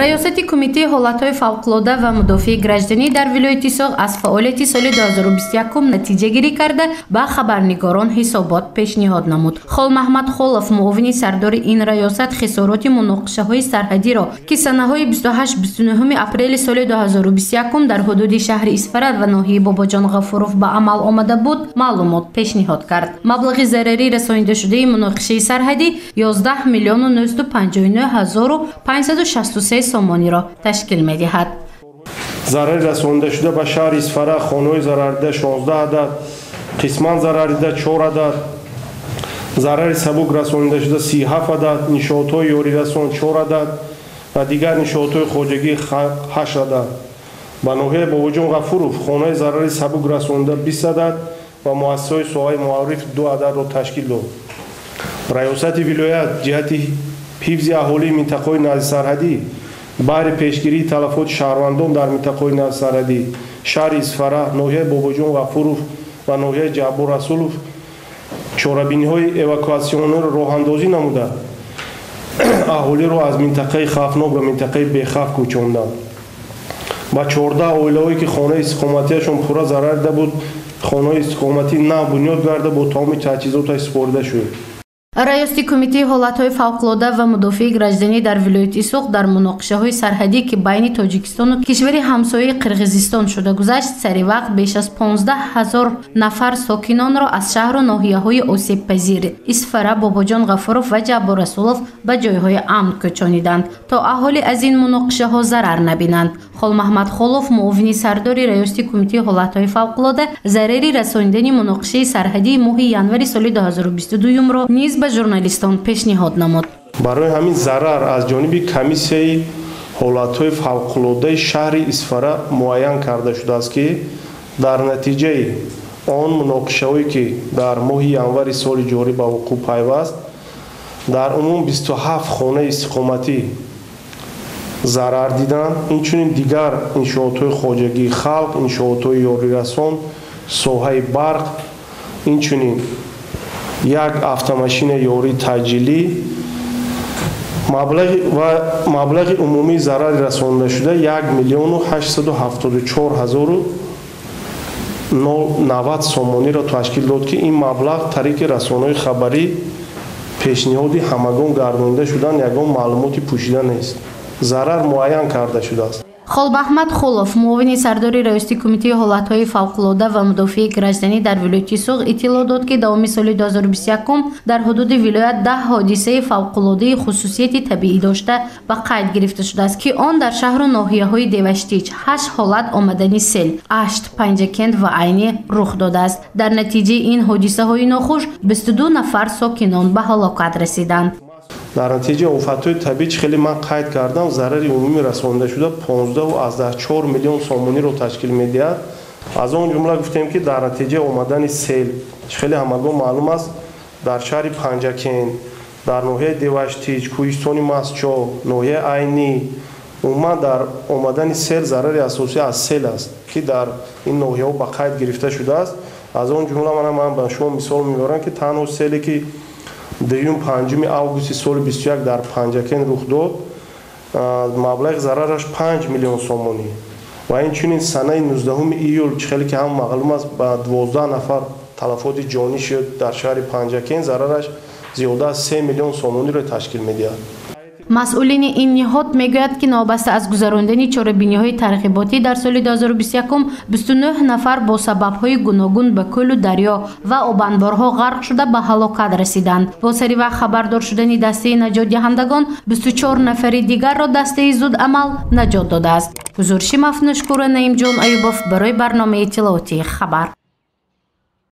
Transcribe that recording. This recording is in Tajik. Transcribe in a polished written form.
раёсати кумитаи ҳолатҳои фавқулода ва мудофиаи гражданӣ дар вилояти Соғ аз фаъолияти соли 2021 натиҷагирӣ карда ба хабарнигорон ҳисобот пешниҳод намуд. Холмаҳмад Холов, муовини сардори ин раёсат, хисороти муноқишаҳои сарҳадиро ки санаҳои 28-29 апрели соли 2021 дар ҳудуди шаҳри Исфара ва ноҳияи Бобоҷон Ғафуров ба амал омада буд, маълумот пешниҳод кард. Маблағи зарарӣ расонидашудаи муноқишаи сарҳадӣ 11 миллиону 959 ҳазору 563 сомониро ташкил медиҳад. Зарари расонида шуда ба шаҳри Исфара хонаҳои зарарида 16 адад, қисман зарарида 4 адад, зарари сабук расонида шуда 37 адад, нишоатҳои ёрирасон 4 адад ва дигар нишоатҳои хоҷагӣ 8 адад. Ба ноҳияи Бобоҷон Ғафуров хонаи зарари сабук расонида 20 адад ва муассисаҳои соҳаи муарриф 2 ададро ташкил дод. Раёсати вилоят ҷиҳати ҳифзи аҳолии минтақаҳои наздисарҳадӣ баҳри пешгирии талафоти шаҳрвандон дар минтақаҳои наздисарҳадӣ шаҳри Исфара, ноҳияи Бобоҷон Ғафуров ва ноҳияи Ҷаббор Расулов чорабиниҳои эвакуатсиониро роҳандозӣ намуда аҳолиро аз минтақаи хавфнок ба минтақаи бехавф кӯчонданд. ба 14 оилаҳое ки хонаи истиқоматиашон пурра зарар дида буд, хонаҳои истиқоматӣ нав бунёд гарда бо тамоми таҷҳизоташ супорида шуд. раёсати кумитаи ҳолатҳои фавқулода ва мудофиаи гражданӣ дар вилояти Соғ дар муноқишаҳои сарҳадӣ ки байни Тоҷикистону кишвари ҳамсояи Қирғизистон шуда гузашт, саривақт беш аз 15 000 нафар сокинонро аз шаҳру ноҳияҳои осебпазир Исфара, Бобоҷон Ғафуров ва Ҷаббор Расулов ба ҷойҳои амн кӯчониданд, то аҳолӣ аз ин муноқишаҳо зарар набинанд. Холмаҳмад Холов, муовини сардори раёсати кумитаи ҳолатҳои фавқулода, зарари расонидани муноқишаи сарҳадии моҳи январи соли 2022-ро низ ба журналистон пешниҳод намуд. барои ҳамин зарар аз ҷониби комиссияи ҳолатҳои фавқулодаи шаҳри Исфара муайян карда шудааст ки дар натиҷаи он муноқишаҳое ки дар моҳи январи соли ҷорӣ ба вуқӯъ пайваст, дар умум 27 хонаи истиқоматӣ зарар диданд. Инчунин дигар иншоотҳои хоҷагии халқ, иншоотҳои ёрирасон, соҳаи барқ, инчунин як автомашина ёрии таъҷилӣ, маблағи умумии зарари расонидашуда 1 миллиону 874 ҳазору 90 сомониро ташкил дод ки ин маблағ тариқи расонаҳои хабарӣ пешниҳоди ҳамагон гардонида шуданд, ягон маълумоти пӯшида нест. зарар муайян карда шудааст. Холмаҳмад Холов, муовини сардори раёсати кумитаи ҳолатҳои фавқулода ва мудофиаи гражданӣ дар вилояти Соғ иттилоъ дод ки давоми соли 2021 дар ҳудуди вилоят 10 ҳодисаи фавқулодаи хусусияти табиӣ дошта ба қайд гирифта шудааст ки он дар шаҳру ноҳияҳои Деваштич 8 ҳолат омадани сел, Ашт, Панҷакент ва Айни рух додааст. Дар натиҷаи ин ҳодисаҳои нохуш 22 нафар сокинон ба ҳалокат расиданд. дар натиҷаи офатҳои табиӣ ки хеле ман қайд кардам, зарари умумӣ расонида шуда 15.4 миллион сомониро ташкил медиҳад. аз он ҷумла гуфтем ки дар натиҷаи омадани сел хеле ҳамагон маълум аст, дар шаҳри Панҷакент, дар ноҳияи Деваштич, Кӯҳистони Мастчо, ноҳияи Айнӣ, умуман дар омадани сел зарари асосӣ аз сел аст ки дар ин ноҳияҳо ба қайд гирифта шудааст. аз он ҷумла ман ба шумо мисол мебарам ки танҳо селе ки 2-5 августи соли 21 дар Панҷакент рух дод, маблағи зарараш 5 миллион сомонӣ ва инчунин санаи 19 июл хеле ки ҳам маълум аст ба 12 нафар талафоти ҷонӣ шуд дар шаҳри Панҷакент, зарараш зиёда аз 3 миллион сомониро ташкил медиҳад. масъулини ин ниҳод мегӯяд ки новбаста аз гузарондани чорабиниҳои тарғиботӣ дар соли 2021 29 нафар бо сабабҳои гуногун ба кӯлу дарё ва обанборҳо ғарқ шуда ба ҳалокат расиданд. бо саривақт хабардор шудани дастаи наҷотдиҳандагон 24 нафари дигарро дастаи зудамал наҷот додааст. ҳузур Шимов, Нушкура, Наимҷон Аюбов барои барномаи иттилооти хабар.